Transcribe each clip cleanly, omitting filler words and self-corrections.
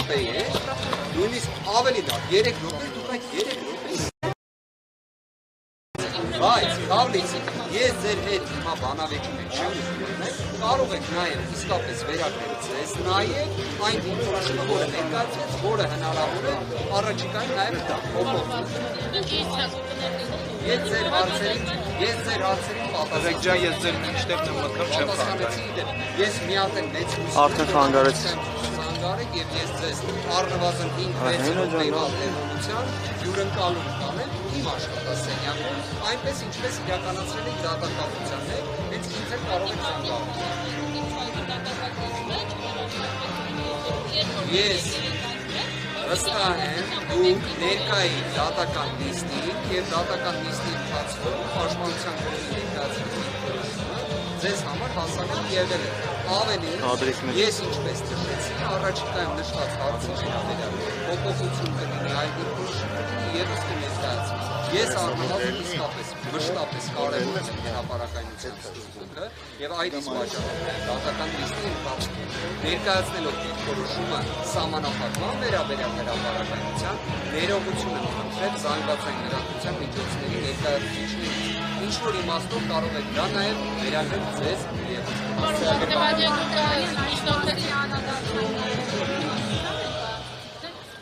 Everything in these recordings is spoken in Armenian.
րոպե է, նույնիսկ ավելի լավ 3 րոպե, դուք այդ 3 րոպե բայց Քավլիցի ես ձեր հետ հիմա բանավեճի մեջ չեմ ուզում, կարող եք նաև իսկապես վերագրել ձեզ, նաև այն ինֆորմացիոնը, որը ներկայացվեց, որը հնարավոր է առաջիկայում նաև դա Ես ձեր հարցերին պատասխանեցի, ես ձեր մինչտեղն եմ մտնում, չեմ խանգարել։ Ես մի հատ եմ մեծ Արդեն խանգարեցի։ Խանգարեք եւ ես ձեզ առնվազն 5-6 րոպեվալ հյուրընկալում կանեմ իմ աշխատասենյակում, այնպես ինչպես իրականացրել եք դատակապության հետ, հենց ինձ էլ կարող եք զանգահարել։ Ես վստահ եմ, դուք ներկա եք դատական նիստին եւ դատական նիստի ընթացքում պաշտպանության կողմի ներկայացուցիչ ձեզ համար հասանելի եղել է։ Ավելին, ես ինչպես նշեցի, առաջիկայում նշված հարցի վերաբերյալ փոփոխություն կլինի, այլ որոշում կլինի եւս կներկայացվի։ Ես առնվազն իսկապես մշտապես կարևոր եմ հրապարակայնության սկզբունքը եւ այդ իսկ պատճառով դատական նիստի ընթացքում ներկայացնելով դիրքորոշումը սահմանափակման վերաբերյալ հրապարակայնության ներողություն եմ խնդրել զանգվածային լրատվության միջոցների ներկայացուցիչներից։ Ինչ որ իմաստով կարող եք դա նաև վերագրել ձեզ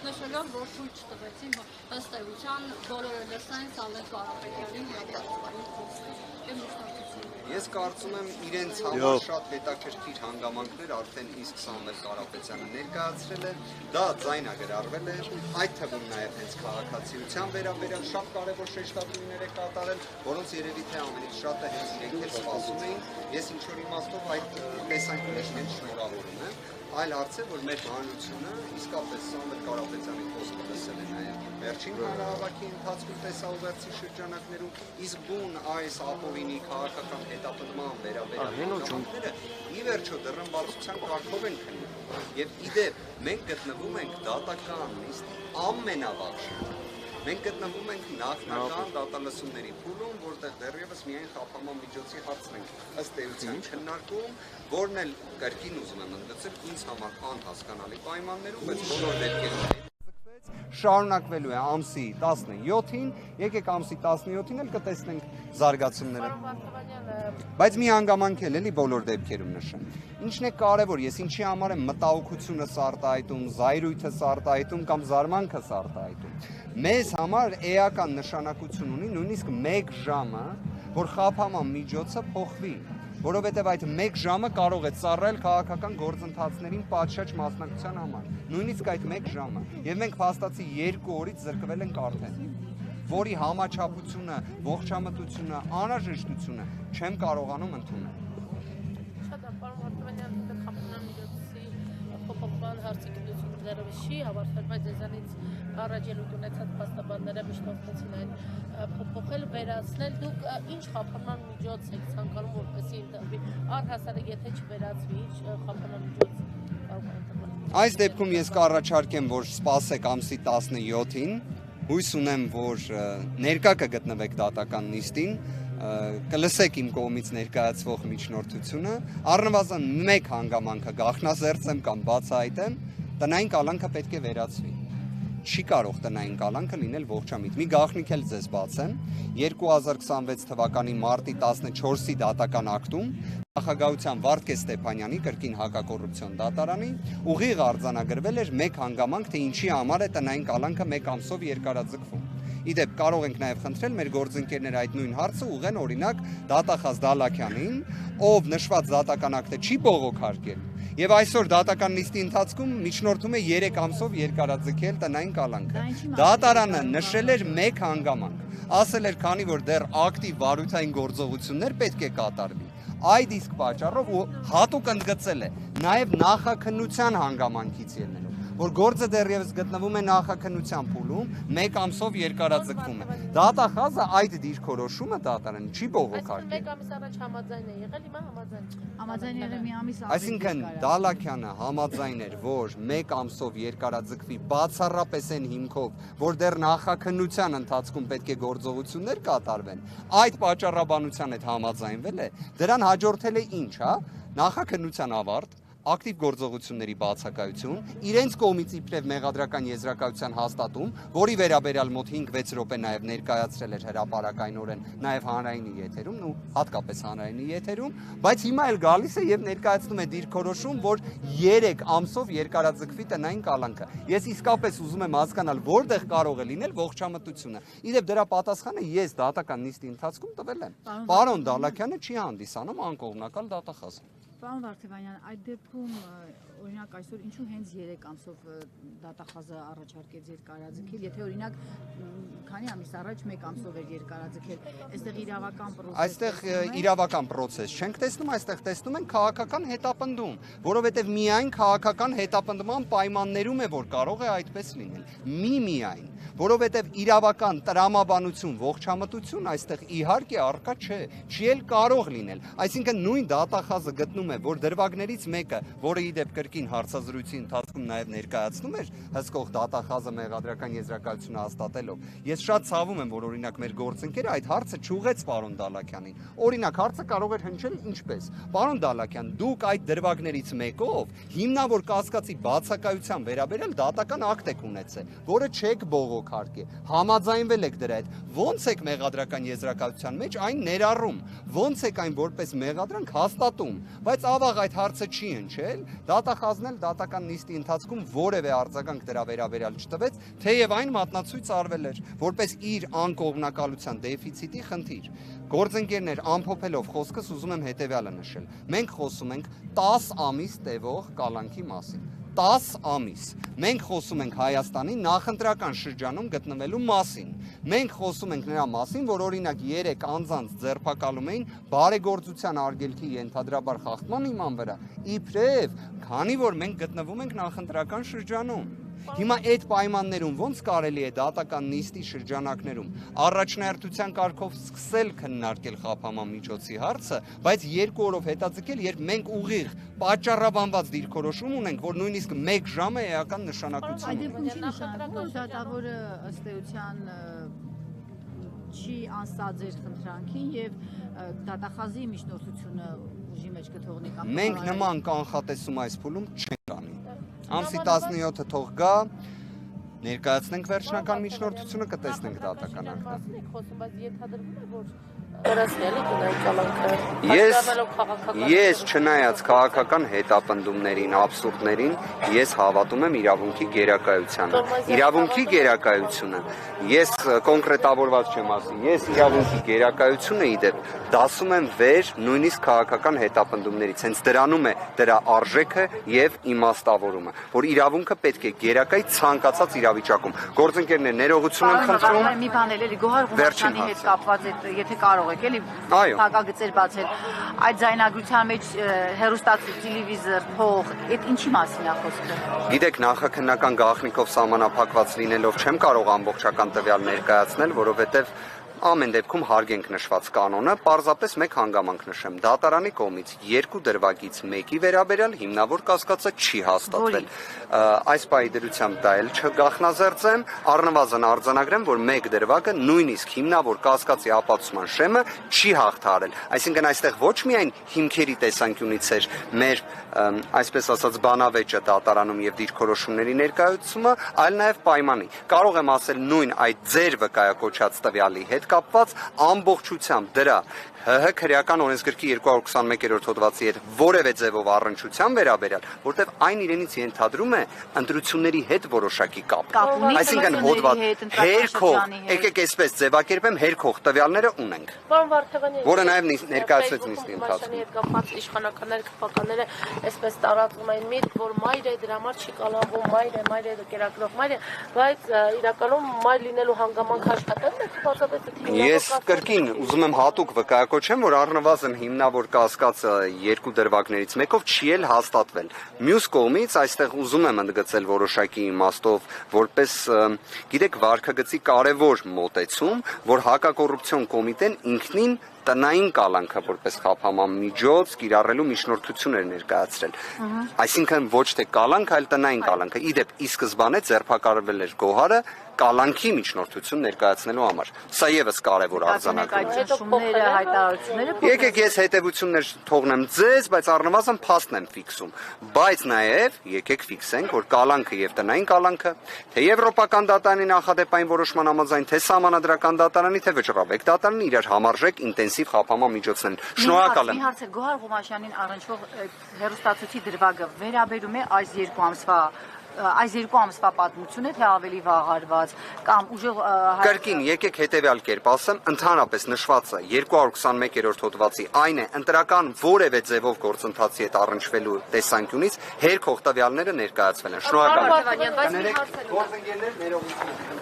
նշելով, որ շուտ չտվեցին, ըստ էության բոլորը լսային Սամվել Կարապետյանին հրապարակային խոսքը եւ մշտացություն։ Ես կարծում եմ իրենց համար շատ հետաքրքիր հանգամանքներ արդեն իսկ Սամվել Կարապետյանը ներկայացրել է, դա ձայնագրարվել է, այդ թվում նաև հենց քաղաքացիության վերաբերյալ շատ կարևոր շեշտադրումներ է կատարել, որոնց երևի թե ամենից շատը հենց իրենք էլ սպասում էին, ես ինչ որ իմաստով այդ տեսանկյունից հենց շնորհավորում եմ, այլ հարց է, որ մեր հանրությունը իսկապես Սամվել Կարապետյանի խոսքը լսել է նաև վերջին հանրահավաքի ընթացքում տեսաուղերձի շրջանակներում, իսկ բուն այս ապօրինի քաղաքական հետապնդման վերաբերյալ հանգամանքները ի վերջո դռնբացության կարգով են քննվում։ Եվ ի դեպ մենք գտնվում ենք դատական նիստի ամենավաղ շրջանում։ Մենք գտնվում ենք նախնական դատալսումների փուլում, որտեղ դեռևս միայն խափանման միջոցի հարցն ենք ըստ էության քննարկում, որն էլ կրկին ուզում եմ ընդգծել ինձ համար անհասկանալի պայմաններում, բայց բոլոր դեպքերում շարունակվելու է ամսի 17-ին, եկեք ամսի 17-ին էլ կտեսնենք զարգացումները։ Բայց մի հանգամանք էլ էլի բոլոր դեպքերում նշեմ։ Ինչն է կարևոր, ես ինչի համար եմ մտահոգությունս արտահայտում, զայրույթս արտահայտում կամ զարմանքս արտահայտում։ Մեզ համար էական նշանակություն ունի նույնիսկ 1 ժամը, որ խափանման միջոցը փոխվի, որովհետև այդ 1 ժամը կարող է ծառայել քաղաքական գործընթացներին պատշաճ մասնակցության համար, նույնիսկ այդ 1 ժամը, եւ մենք փաստացի 2 օրից զրկվել ենք արդեն, որի համաչափությունը, ողջամտությունը, անհրաժեշտությունը չեմ կարողանում ընդունել։ Հարցի գիտությունը դեռևս չի ավարտվել, բայց ձեզանից առաջ ելույթ ունեցած փաստաբանները միշտ օգնեցին այն փոփոխել, վերացնել։ Դուք ինչ խափանման միջոց եք ցանկանում, որպեսզի ընտրվի, առհասարակ եթե չվերացվի, ինչ խափանման միջոց կարող է ընտրվել։ Այս դեպքում ես կառաջարկեմ, որ սպասեք ամսի 17-ին, հույս ունեմ, որ ներկա կգտնվեք դատական նիստին, կլսեք իմ կողմից ներկայացվող միջնորդությունը, առնվազն 1 հանգամանքը գաղտնազերծեմ կամ բացահայտեմ, տնային կալանքը պետք է վերացվի։ Չի կարող տնային կալանքը լինել ողջամիտ։ Մի գաղտնիք էլ ձեզ բացեմ, 2026 թվականի մարտի 14-ի դատական ակտում նախագահության Վարդգես Ստեփանյանի կրկին հակակոռուպցիոն դատարանի ուղիղ արձանագրվել էր 1 հանգամանք, թե ինչի համար է տնային կալանքը 1 ամսով երկարաձգվում։ Իդեպ կարող ենք նաև խնդրել մեր գործընկերները այդ նույն հարցը ուղղեն օրինակ Դատախազ Դալաքյանին, ով նշված դատական ակտը չի բողոքարկել, եւ այսօր դատական նիստի ընթացքում միջնորդում է 3 ամսով երկարաձգել տնային կալանքը։ Դատարանը նշել էր 1 հանգամանք, ասել էր, քանի որ դեռ ակտիվ վարույթային գործողություններ պետք է կատարվի։ Այդ իսկ պատճառով ու հատուկ ընդգծել է նաև նախաքննության հանգամանքից ելնելով, որ գործը դեռևս գտնվում է նախաքննության փուլում, 1 ամսով երկարաձգվում է։ Դատախազը այդ դիրքորոշումը դատարանը չի բողոքարկել։ 1 ամիս առաջ համաձայն է եղել, հիմա համաձայն չէ։ Համաձայն եղել մի ամիս ավելի։ Այսինքն Դալաքյանը համաձայն էր, որ 1 ամսով երկարաձգվի բացառապես այն հիմքով, որ դեռ նախաքննության ընթացքում պետք է գործողություններ կատարվեն, այդ պատճառաբանության հետ համաձայնվել է, դրան հաջորդել է ինչ, հա, նախաքննության ավարտ, ակտիվ գործողությունների բացակայություն, իրենց կողմից իբրև մեղադրական եզրակացության հաստատում, որի վերաբերյալ մոտ 5-6 րոպե նաև ներկայացրել էր հրապարակայնորեն նաև հանրայինի եթերում, ու հատկապես հանրայինի եթերում, բայց հիմա էլ գալիս է եւ ներկայացնում է դիրքորոշում, որ 3 ամսով երկարաձգվի տնային կալանքը։ Ես իսկապես ուզում եմ հասկանալ, որտեղ կարող է լինել ողջամտությունը։ Իդեպ դրա պատասխանը ես դատական նիստի ընթացքում տվել եմ։ Պարոն Դալաքյանը չի հանդիսանում անկողմնակալ դատախազ։ Պարոն Վարդևանյան, այդ դեպքում օրինակ այսօր ինչու հենց 3 ամսով դատախազը առաջարկեց երկարաձգել, եթե օրինակ քանի ամիս առաջ 1 ամսով էր երկարաձգել, այստեղ իրավական պրոցես։ Այստեղ իրավական պրոցես չենք տեսնում, այստեղ տեսնում ենք քաղաքական հետապնդում, որովհետև միայն քաղաքական հետապնդման պայմաններում է, որ կարող է այդպես լինել։ Միայն որովհետև իրավական տրամաբանություն, ողջամտություն այստեղ իհարկե առկա չէ, չի էլ կարող լինել։ Այսինքն նույն դատախազը գտնում է, որ դրվագներից մեկը, որը իդեպ կրկին հարցազրույցի ընթացքում նաև ներկայացնում էր հսկող դատախազը մեղադրական եզրակացությունը հաստատելով։ Ես շատ ցավում եմ, որ օրինակ մեր գործընկերը այդ հարցը չուղեց պարոն Դալաքյանին։ Օրինակ հարցը կարող էր հնչել ինչպես. Պարոն Դալաքյան, դուք այդ դրվագներից մեկով հիմնավոր կասկածի բացակայության վերաբերյալ դատական ակտ եք ունեցել, որը չեք բողոք համաձայնվել եք դրա հետ, ոնց եք մեղադրական եզրակացության մեջ այն ներառում, ոնց եք այն որպես մեղադրանք հաստատում, բայց ավաղ այդ հարցը չի հնչել, դատախազն էլ դատական նիստի ընթացքում որևէ արձագանք դրա վերաբերյալ չտվեց, թեև այն մատնացույց արվել էր, որպես իր անկողմնակալության դեֆիցիտի խնդիր։ Գործընկերներ, ամփոփելով խոսքս ուզում եմ հետևյալը նշել։ Մենք խոսում ենք 10 ամիս տևող կալանքի մասին։ 10 ամիս։ Մենք խոսում ենք Հայաստանի նախընտրական շրջանում գտնվելու մասին։ Մենք խոսում ենք նրա մասին, որ օրինակ 3 անձանց ձերբակալում էին բարեգործության արգելքի ենթադրաբար խախտման հիման վրա։ Իբրև, քանի որ մենք գտնվում ենք նախընտրական շրջանում։ Հիմա այդ պայմաններում ոնց կարելի է դատական նիստի շրջանակներում առաջնահերթության կարգով սկսել քննարկել խափանման միջոցի հարցը, բայց 2 օրով հետաձգել, երբ մենք ուղիղ պատճառաբանված դիրքորոշում ունենք, որ նույնիսկ 1 ժամ է էական նշանակություն ունի։ Այդ դեպքում չի նշանակում, դատավորը ըստ էության չի անցած ձեր խնդրանքին եւ դատախազի միջնորդությունը ուժի մեջ կթողնի կամ։ Մենք նման կանխատեսում այս փուլում չենք անի։ Ամսի 17-ը թող գա, ներկայացնենք վերջնական միջնորդությունը, կտեսնենք դատական ակտը։ Ես չնայած քաղաքական հետապնդումներին, աբսուրդներին, ես հավատում եմ իրավունքի գերակայությանը։ Իրավունքի գերակայությունը, ես կոնկրետավորված չեմ ասի, ես իրավունքի գերակայությունը իդեպ դասում եմ վեր նույնիսկ քաղաքական հետապնդումներից, հենց դրանում է դրա արժեքը եւ իմաստավորումը, որ իրավունքը պետք է գերակայ ցանկացած իրավիճակում։ Գործընկերներ, ներողություն եմ խնդրում։ Մի բան էլ էլի Գոհար Ղումանյանի հետ կապված է, եթե կարող եք էլի փակագծեր բացել։ Այդ ձայնագրության մեջ հեռուստացույց, տելևիզոր, փող, այդ ինչի մասին է խոսքը։ Գիտեք, նախաքննական գաղտնիքով սահմանափակված լինելով չեմ կարող ամբողջական տվյալ ներկայացնել, որովհետև ամեն դեպքում հարգենք նշված կանոնը, պարզապես մեկ հանգամանք նշեմ, դատարանի կողմից 2 դրվագից մեկի վերաբերյալ հիմնավոր կասկածը չի հաստատվել։ Այս պահի դրությամբ դա էլ չգախնազերծեմ, առնվազն արձանագրեմ, որ 1 դրվագը նույնիսկ հիմնավոր կասկածի ապացուցման շեմը չի հաղթահարել։ Այսինքն այստեղ ոչ միայն հիմքերի տեսանկյունից էր մեր, այսպես ասած, բանավեճը դատարանում եւ դիրքորոշումների ներկայացումը, այլ նաեւ պայմանի։ Կարող եմ ասել նույն այդ ձեր վկայակոչած տվյալի հետ կապված ամբողջությամբ դրա ՀՀ քրեական օրենսգրքի 221-րդ հոդվածի հետ որևէ ձևով առնչության վերաբերյալ, որտեղ այն իրենից ենթադրում է ընտրությունների հետ որոշակի կապ։ Այսինքն հոդված հերքող, եկեք այսպես ձևակերպեմ, հերքող տվյալները ունենք։ Պարոն Վարդևանյան, որը նաև ներկայացվեց նիստի ընթացքում։ Հետ կապված իշխանականները, քաղաքականները այսպես տարածում են միտք, որ մայր է դրա համար չի կալանվում, մայր է կերակրող մայր է, բայց իրականում մայր լինելու հանգամանք աշխատել է բացապես։ Ես կրկին ուզում եմ հատուկ վկայակոչեմ, որ առնվազն հիմնավոր կասկածը 2 դրվագներից մեկով չի էլ հաստատվել։ Մյուս կողմից այստեղ ուզում եմ ընդգծել որոշակի իմաստով, որպես գիտեք վարքագծի կարևոր մոտեցում, որ հակակոռուպցիոն կոմիտեն ինքնին տնային կալանքը որպես խափանման միջոց կիրառելու միջնորդություն էր ներկայացրել։ Այսինքն ոչ թե կալանք, այլ տնային կալանքը։ Իդեպ ի սկզբանե ձերբակալվել էր գոհարը կալանքի միջնորդություն ներկայացնելու համար։ Սա եւս կարևոր արձանագրում է։ Այդ շումները, հայտարարությունները Եկեք ես հետևություններ թողնեմ ձեզ, բայց առնվազն փաստն եմ ֆիքսում։ Բայց նաև եկեք ֆիքսենք, որ կալանքը եւ տնային կալանքը, թե եվրոպական դատարանի նախադեպային որոշման համաձայն, թե սահմանադրական դատարանի, թե վճռաբեկ դատարանի իրար համարժեք ինտենսիվ խափանման միջոցն են։ Շնորհակալ եմ։ Մի հարց է, Գոհար Ղումաշյանին առնչվող հերոստացույցի դրվագը վերաբերում է այս 2 ամսվա պատմությունը, թե ավելի վաղ կամ ուժեղ Կրկին եկեք հետևյալ կերպ ասեմ, ընդհանրապես նշվածը 221-րդ հոդվածի այն է, ընտրական որևէ ձևով գործընթացի հետ առնչվելու տեսանկյունից հերքող տվյալները ներկայացվել են։ Շնորհակալ եմ։ Բայց մի հարց է։ Գործընկերներ ներողություն